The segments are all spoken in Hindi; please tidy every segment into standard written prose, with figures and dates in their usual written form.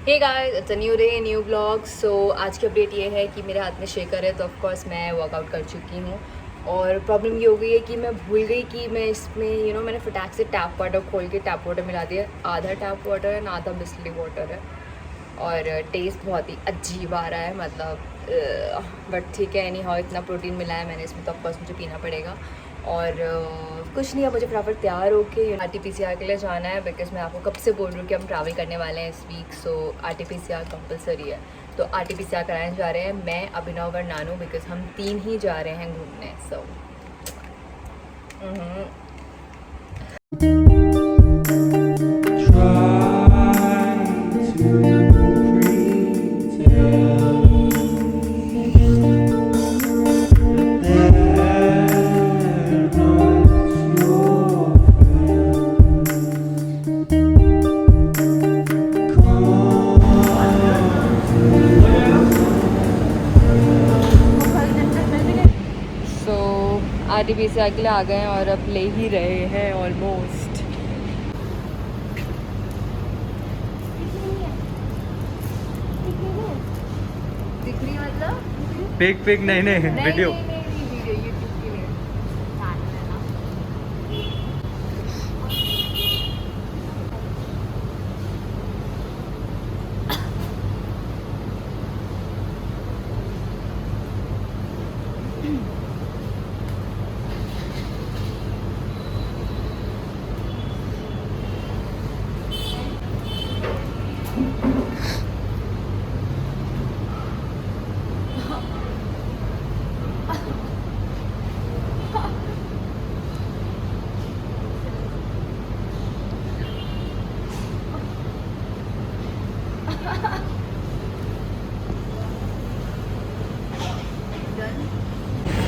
Hey guys, it's a new day new blog. So आज की अपडेट ये है कि मेरे हाथ में शेकर है, तो ऑफ कोर्स मैं वर्कआउट कर चुकी हूँ। और प्रॉब्लम ये हो गई है कि मैं भूल गई कि मैं इसमें मैंने फटाक से टैप वाटर खोल के टैप वाटर मिला दिया। आधा टैप वाटर है ना, आधा बिस्लरी वाटर है और टेस्ट बहुत ही अजीब आ रहा है, मतलब बट ठीक है। एनी हाउ इतना प्रोटीन मिला है मैंने इसमें, तो ऑफ कोर्स मुझे पीना पड़ेगा। और कुछ नहीं है, मुझे फटाफट तैयार होके RT-PCR के लिए जाना है, बिकॉज मैं आपको कब से बोल रही हूँ कि हम ट्रैवल करने वाले हैं इस वीक। सो RT-PCR कंपलसरी है, तो RT-PCR कराने जा रहे हैं मैं, अभिनव और नानू, बिकॉज हम 3 ही जा रहे हैं घूमने। सो RT-PCR के लिए आ गए हैं और अब ले ही रहे हैं ऑलमोस्ट। दिख रही मतलब पिक नहीं वीडियो। वीडियो यूट्यूब के लिए।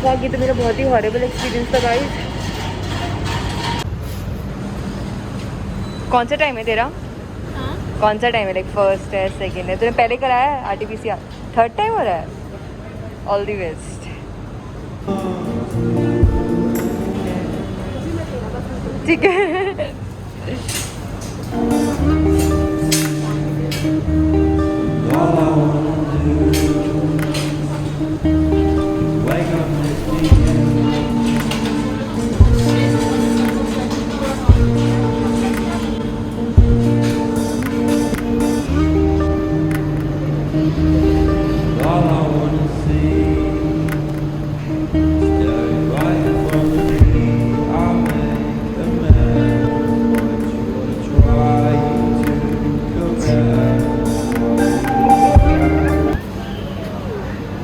बाकी तो मेरा बहुत ही हॉरेबल एक्सपीरियंस था गाइस। कौन सा टाइम है तेरा? कौन सा टाइम है? लाइक फर्स्ट है, सेकंड है? तूने पहले कराया है RT-PCR? थर्ड टाइम हो रहा है? All the best. ठीक है।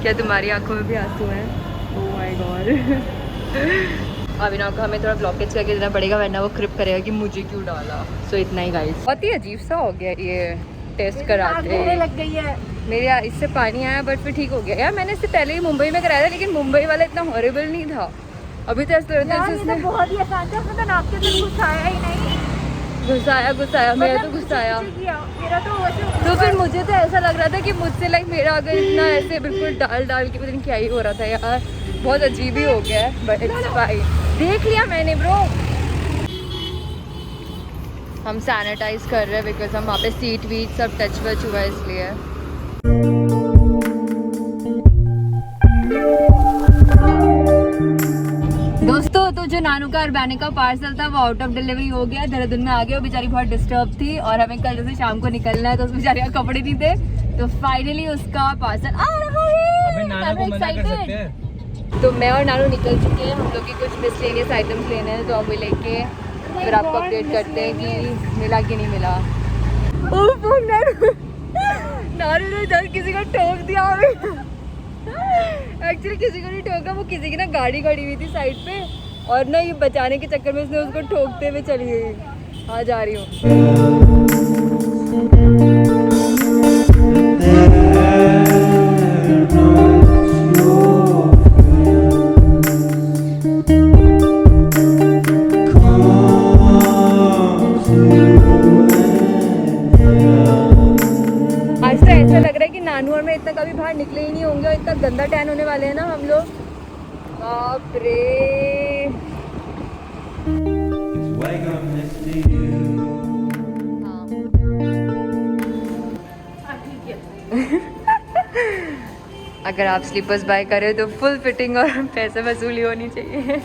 क्या तुम्हारी आंखों में भी आंसू हैं? Oh my God. अभिनव को हमें थोड़ा ब्लॉकेज करके देना पड़ेगा, वरना वो क्रिप करेगा कि मुझे क्यों डाला। सो इतना ही गाइस। बहुत ही अजीब सा हो गया ये टेस्ट कराते। लग गई है मेरे इससे पानी आया, बट फिर ठीक हो गया। यार मैंने इससे पहले ही मुंबई में कराया था, लेकिन मुंबई वाला इतना हॉरिबल नहीं था। अभी तो ऐसा लगता है इसने बहुत ही आसान था, उसमें तो नाक के अंदर घुसाया ही नहीं। घुसाया मेरा तो घुसाया। मेरा तो फिर मुझे तो ऐसा लग रहा था कि मुझसे लाइक मेरा अगर इतना ऐसे बिल्कुल डाल के पता नहीं क्या ही हो रहा था यार। बहुत अजीब ही हो गया है, बट इट्स फाइन। देख लिया मैंने ब्रो। हम सैनिटाइज कर रहे हैं बिकॉज हम वहाँ पे सीट वीट सब टच वच हुआ है, इसलिए। दोस्तों, तो जो नानू का और बैने का पार्सल था वो आउट ऑफ डिलीवरी हो गया, देहरादून में आ गया। वो बेचारी बहुत डिस्टर्ब थी और हमें कल जैसे शाम को निकलना है, तो उस बेचारी का कपड़े नहीं थे, तो फाइनली उसका पार्सल आ रहा है। नानू को मना कर सकते हैं। तो मैं और नानू निकल चुके हैं, हम लोग की कुछ मिसलेनियस आइटम्स लेने हैं, तो हम वो लेके फिर आपको अपडेट करते हैं कि मिला कि नहीं मिला। नानू ने जब किसी को ठोक दिया। एक्चुअली किसी को नहीं ठोका, वो किसी की ना गाड़ी खड़ी हुई थी साइड पे, और ना ये बचाने के चक्कर में उसने उसको ठोकते हुए चली गई। आ जा रही हूँ। आज तो ऐसा लग रहा है कि नानू और मैं इतना कभी बाहर निकले ही नहीं होंगे, और इतना गंदा टैन होने वाले हैं ना हम लोग। बाप रे। अगर आप स्लीपर्स बाय करें तो फुल फिटिंग और पैसे वसूली होनी चाहिए।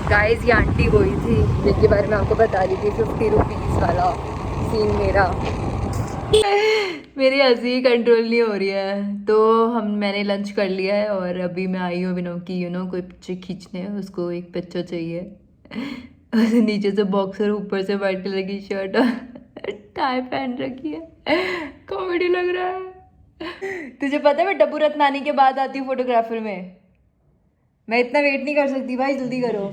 गाइस ये आंटी वही थी जिनके बारे में आपको बता रही थी 50 रुपीज़ वाला सीन मेरा। मेरी हंसी कंट्रोल नहीं हो रही है। तो मैंने लंच कर लिया है और अभी मैं आई हूँ अभिनव की कोई पिक्चर खींचने, उसको एक पिक्चर चाहिए। उसने नीचे से बॉक्सर, ऊपर से वाइट कलर की शर्ट और टाई पहन रखी है। कॉमेडी लग रहा है। तुझे पता है मैं डब्बू रत्नानी के बाद आती हूँ फोटोग्राफर में। मैं इतना वेट नहीं कर सकती भाई, जल्दी करो।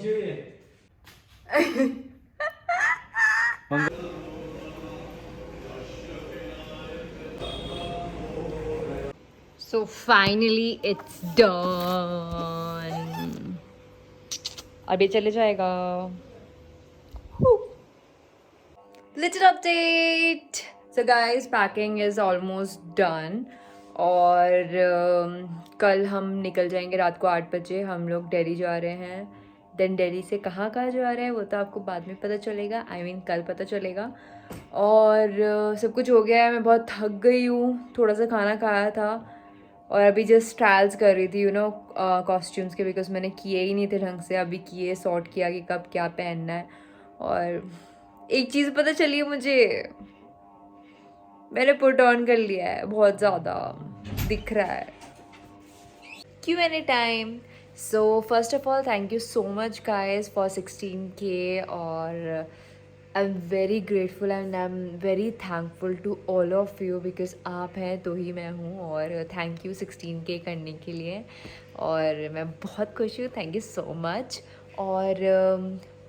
So finally it's done. अभी चले जाएगा। Little update. So guys, packing is almost done. और कल हम निकल जाएंगे रात को 8 बजे। हम लोग दिल्ली जा रहे हैं। देन दिल्ली से कहाँ कहाँ जा रहे हैं वो तो आपको बाद में पता चलेगा। I mean कल पता चलेगा। और सब कुछ हो गया है। मैं बहुत थक गई हूँ, थोड़ा सा खाना खाया था और अभी जस्ट ट्रायल्स कर रही थी कॉस्ट्यूम्स के, बिकॉज मैंने किए ही नहीं थे ढंग से। अभी किए, सॉर्ट किया कि कब क्या पहनना है। और एक चीज़ पता चली है मुझे, मैंने पुट ऑन कर लिया है, बहुत ज़्यादा दिख रहा है। Q&A time. So first of all thank you so much guys for 16K और I am very grateful and I am very thankful to all of you, because आप हैं तो ही मैं हूँ। और थैंक यू 16K करने के लिए और मैं बहुत खुश हूँ। Thank you so much. और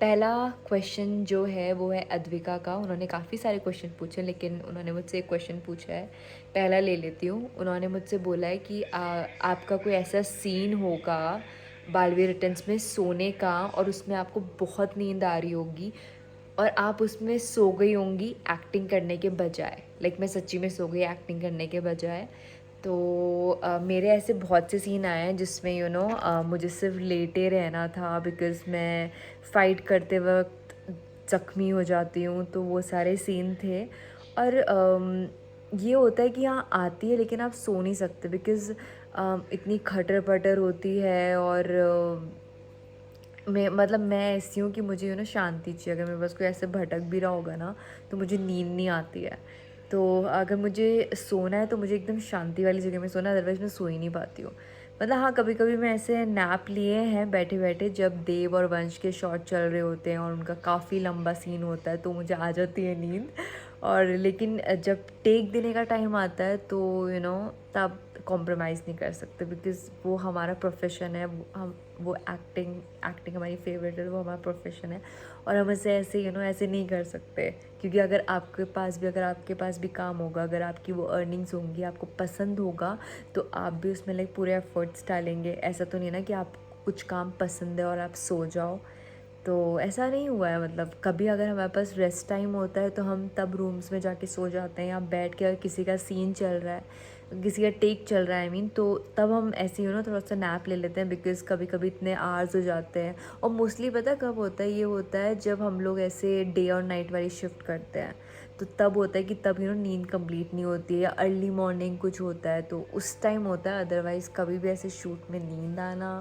पहला क्वेश्चन जो है वो है अद्विका का। उन्होंने काफ़ी सारे क्वेश्चन पूछे लेकिन उन्होंने मुझसे एक क्वेश्चन पूछा है, पहला ले लेती हूँ। उन्होंने मुझसे बोला है कि आपका कोई ऐसा सीन होगा बालवीर रिटर्न्स में सोने का और उसमें आपको बहुत नींद आ रही होगी और आप उसमें सो गई होंगी एक्टिंग करने के बजाय। लाइक मैं सच्ची में सो गई एक्टिंग करने के बजाय। तो मेरे ऐसे बहुत से सीन आए हैं जिसमें मुझे सिर्फ लेटे रहना था, बिकॉज़ मैं फ़ाइट करते वक्त ज़ख्मी हो जाती हूँ। तो वो सारे सीन थे। और ये होता है कि हाँ आती है लेकिन आप सो नहीं सकते, बिकॉज़ इतनी खटर पटर होती है। और मैं ऐसी हूँ कि मुझे शांति चाहिए। अगर मेरे पास कोई ऐसे भटक भी रहा होगा ना तो मुझे नींद नहीं आती है। तो अगर मुझे सोना है तो मुझे एकदम शांति वाली जगह में सोना, अदरवाइज़ मैं सो ही नहीं पाती हूँ। मतलब हाँ कभी कभी मैं ऐसे नैप लिए हैं बैठे बैठे, जब देव और वंश के शॉट चल रहे होते हैं और उनका काफ़ी लंबा सीन होता है तो मुझे आ जाती है नींद। और लेकिन जब टेक देने का टाइम आता है तो तब कॉम्प्रोमाइज़ नहीं कर सकते, बिकॉज़ वो हमारा प्रोफेशन है। वो एक्टिंग हमारी फेवरेट है, वो हमारा प्रोफेशन है और हम इसे ऐसे ऐसे नहीं कर सकते। क्योंकि अगर आपके पास भी काम होगा, अगर आपकी वो अर्निंग्स होंगी, आपको पसंद होगा तो आप भी उसमें लाइक पूरे एफर्ट्स डालेंगे। ऐसा तो नहीं ना कि आप कुछ काम पसंद है और आप सो जाओ। तो ऐसा नहीं हुआ है। मतलब कभी अगर हमारे पास रेस्ट टाइम होता है तो हम तब रूम्स में जाके सो जाते हैं, या बैठ के अगर किसी का सीन चल रहा है, किसी का टेक चल रहा है तो तब हम ऐसे थोड़ा सा नैप ले लेते हैं, बिकॉज़ कभी कभी इतने आवर्स हो जाते हैं। और मोस्टली पता कब होता है, ये होता है जब हम लोग ऐसे डे और नाइट वाली शिफ्ट करते हैं तो तब होता है कि तब नींद कंप्लीट नहीं होती है, या अर्ली मॉर्निंग कुछ होता है तो उस टाइम होता है। अदरवाइज़ कभी भी ऐसे शूट में नींद आना,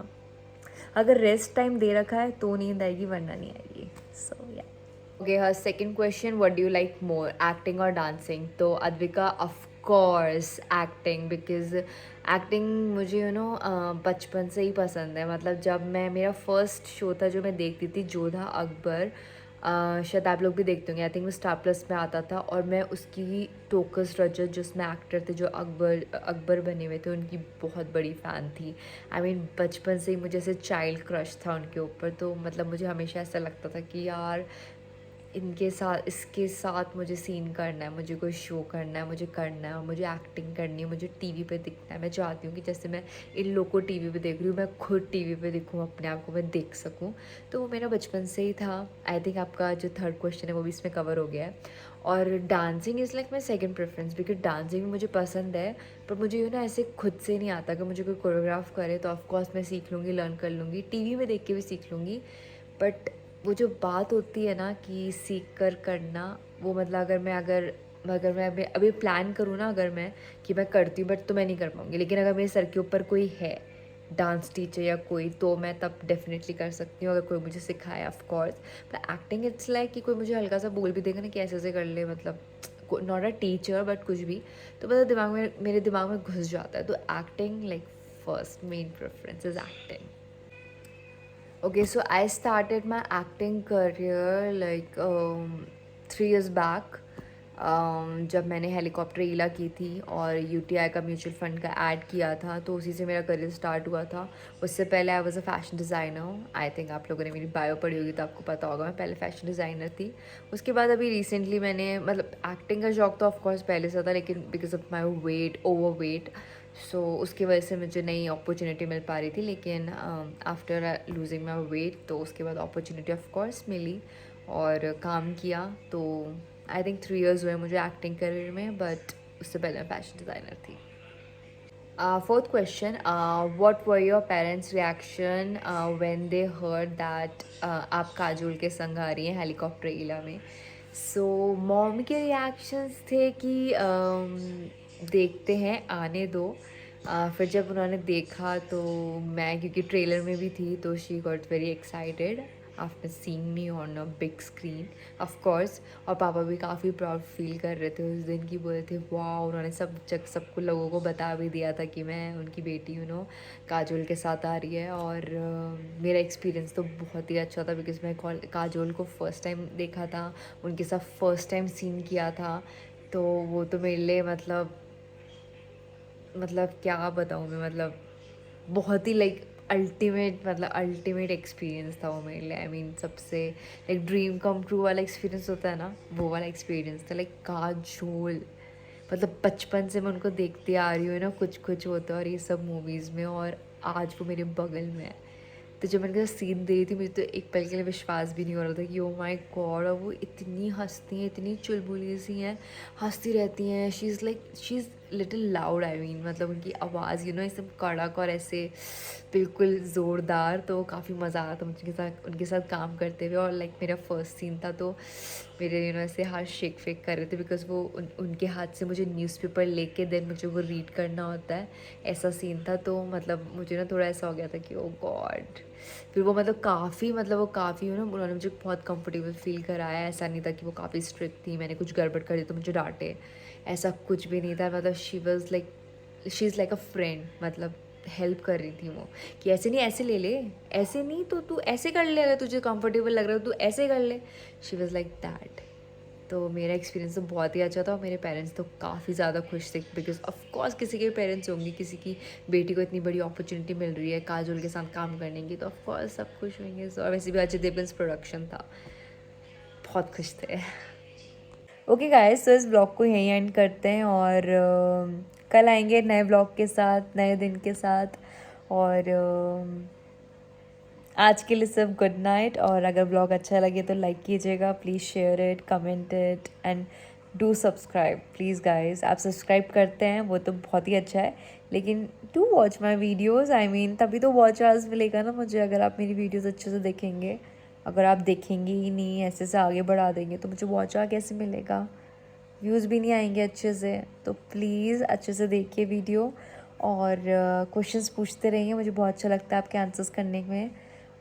अगर रेस्ट टाइम दे रखा है तो नींद आएगी वरना नहीं आएगी। सो या ओके। हाँ, second question, what do you like more, acting और डांसिंग? तो Advika of course acting, because acting मुझे बचपन से ही पसंद है। मतलब जब मेरा फर्स्ट शो था जो मैं देखती थी, जोधा अकबर, शायद आप लोग भी देखते होंगे, आई थिंक वो स्टार प्लस में आता था। और मैं उसकी टोकस रजत जो उसमें एक्टर थे, जो अकबर बने हुए थे, उनकी बहुत बड़ी फ़ैन थी। आई मीन बचपन से ही मुझे ऐसे चाइल्ड क्रश था उनके ऊपर। तो मतलब मुझे हमेशा ऐसा लगता था कि यार इसके साथ मुझे सीन करना है, मुझे कोई शो करना है, मुझे करना है, और मुझे एक्टिंग करनी है, मुझे टीवी पे दिखना है। मैं चाहती हूँ कि जैसे मैं इन लोग को टीवी पे देख रही हूँ, मैं खुद टीवी पे दिखूँ, अपने आप को मैं देख सकूँ। तो वो मेरा बचपन से ही था। आई थिंक आपका जो थर्ड क्वेश्चन है वो भी इसमें कवर हो गया है। और dancing is like my second preference, because dancing मुझे पसंद है, पर मुझे ऐसे खुद से नहीं आता। अगर मुझे कोई कोरियोग्राफ करे तो ऑफकोर्स मैं सीख लूँगी, लर्न कर लूँगी, टीवी में देख के भी सीख लूँगी, बट वो जो बात होती है ना कि सीख कर करना, वो मतलब अगर मैं अभी प्लान करूँ ना, अगर मैं कि मैं करती हूँ बट तो मैं नहीं कर पाऊँगी, लेकिन अगर मेरे सर के ऊपर कोई है डांस टीचर या कोई, तो मैं तब डेफिनेटली कर सकती हूँ, अगर कोई मुझे सिखाया of course. But acting it's like कि कोई मुझे हल्का सा बोल भी देगा ना कि ऐसे ऐसे कर ले, मतलब नॉट अ टीचर बट कुछ भी, तो मतलब मेरे दिमाग में घुस जाता है। तो acting like first main preference is acting. Okay, so I started my acting career like 3 years back. जब मैंने हेलीकॉप्टर ईला की थी और यूटीआई का म्यूचुअल फंड का ऐड किया था, तो उसी से मेरा करियर स्टार्ट हुआ था। उससे पहले I was a fashion designer. I think आप लोगों ने मेरी बायो पढ़ी होगी तो आपको पता होगा, मैं पहले फैशन डिज़ाइनर थी। उसके बाद अभी रिसेंटली मैंने मतलब एक्टिंग का शौक तो ऑफकोर्स पहले से था, लेकिन because of my weight, over weight, so उसकी वजह से मुझे नई अपॉर्चुनिटी मिल पा रही थी। लेकिन आफ्टर लूजिंग माई वेट, तो उसके बाद अपॉर्चुनिटी ऑफ कोर्स मिली और काम किया। तो आई थिंक 3 years हुए मुझे एक्टिंग करियर में, बट उससे पहले मैं फैशन डिज़ाइनर थी। Fourth question, what were your parents reaction when they heard that आप काजोल के संग आ रही हैं हेलीकॉप्टर ईला में? सो मॉम के रिएक्शंस थे कि देखते हैं, आने दो। फिर जब उन्होंने देखा तो मैं, क्योंकि ट्रेलर में भी थी, तो she got very excited after seeing me on a big screen of course. और पापा भी काफ़ी प्राउड फील कर रहे थे उस दिन की, बोल रहे थे वाह। उन्होंने सबको लोगों को बता भी दिया था कि मैं उनकी बेटी काजोल के साथ आ रही है। और मेरा एक्सपीरियंस तो बहुत ही अच्छा था, बिकॉज मैं काजोल को फ़र्स्ट टाइम देखा था, उनके साथ फ़र्स्ट टाइम सीन किया था। तो वो तो मेरे लिए मतलब क्या बताऊँ मैं, मतलब बहुत ही लाइक अल्टीमेट एक्सपीरियंस था वो मेरे लिए। आई मीन सबसे लाइक ड्रीम कम ट्रू वाला एक्सपीरियंस होता है ना, वो वाला एक्सपीरियंस था। लाइक काजोल, मतलब बचपन से मैं उनको देखती आ रही हूँ ना, कुछ होता है और ये सब मूवीज़ में, और आज वो मेरे बगल में है। तो जब मैंने सीन दे रही थी, मुझे तो एक पल के लिए विश्वास भी नहीं हो रहा था कि ओ माय गॉड। और वो इतनी हंसती हैं, इतनी चुलबुली सी हैं, हंसती रहती हैं। She is little loud, I mean मतलब उनकी आवाज़ एकदम कड़क और ऐसे बिल्कुल ज़ोरदार। तो काफ़ी मज़ा आया था मुझे उनके साथ काम करते हुए। और लाइक मेरा फर्स्ट सीन था, तो मेरे ऐसे हाथ शेक कर रहे थे, बिकॉज वो उनके हाथ से मुझे न्यूज़पेपर लेके देन मुझे वो रीड करना होता है, ऐसा सीन था। तो मतलब मुझे थोड़ा ऐसा हो गया था कि ओ गॉड। फिर वो काफ़ी उन्होंने मुझे बहुत कंफर्टेबल फील कराया। ऐसा नहीं था कि वो काफ़ी स्ट्रिक्ट थी, मैंने कुछ गड़बड़ कर दी तो मुझे डांटे, ऐसा कुछ भी नहीं था। मतलब she is like a friend, मतलब हेल्प कर रही थी वो, कि ऐसे नहीं, ऐसे ले ले, ऐसे नहीं तो तू ऐसे कर ले, अगर तुझे कंफर्टेबल लग रहा है तो तू ऐसे कर ले। She was like that. तो मेरा एक्सपीरियंस तो बहुत ही अच्छा था, और मेरे पेरेंट्स तो काफ़ी ज़्यादा खुश थे, बिकॉज ऑफ कोर्स किसी के पेरेंट्स होंगे, किसी की बेटी को इतनी बड़ी अपॉर्चुनिटी मिल रही है काजोल के साथ काम करने की, तो ऑफ कोर्स सब खुश होंगे। और वैसे भी अजय देवगन प्रोडक्शन था, बहुत खुश थे। ओके गाइस, तो इस ब्लॉग को यहीं एंड करते हैं, और कल आएंगे नए ब्लॉग के साथ, नए दिन के साथ। और आज के लिए सिर्फ गुड नाइट। और अगर ब्लॉग अच्छा लगे तो लाइक कीजिएगा, please share it, comment it, and do subscribe please guys. आप सब्सक्राइब करते हैं वो तो बहुत ही अच्छा है, लेकिन do watch my videos. I mean तभी तो वॉच आवर्स मिलेगा ना मुझे, अगर आप मेरी वीडियोज़ अच्छे से देखेंगे। अगर आप देखेंगे ही नहीं, ऐसे से आगे बढ़ा देंगे, तो मुझे वॉच आवर कैसे मिलेगा, व्यूज़ भी नहीं आएंगे अच्छे से। तो प्लीज़ अच्छे से देखिए वीडियो, और क्वेश्चंस पूछते रहिए, मुझे बहुत अच्छा लगता है आपके आंसर्स करने में।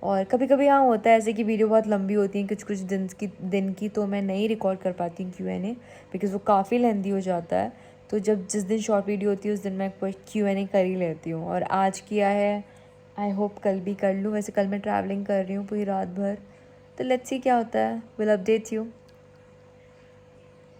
और कभी कभी हाँ होता है ऐसे कि वीडियो बहुत लंबी होती है, कुछ दिन की, तो मैं नहीं रिकॉर्ड कर पाती हूँ Q&A, बिकॉज़ वो काफ़ी लेंदी हो जाता है। तो जिस दिन शॉर्ट वीडियो होती है उस दिन मैं Q&A कर ही लेती हूँ, और आज किया है। आई होप कल भी कर लूँ। वैसे कल मैं ट्रैवलिंग कर रही हूँ पूरी रात भर, तो लेट्स सी क्या होता है। Will update you.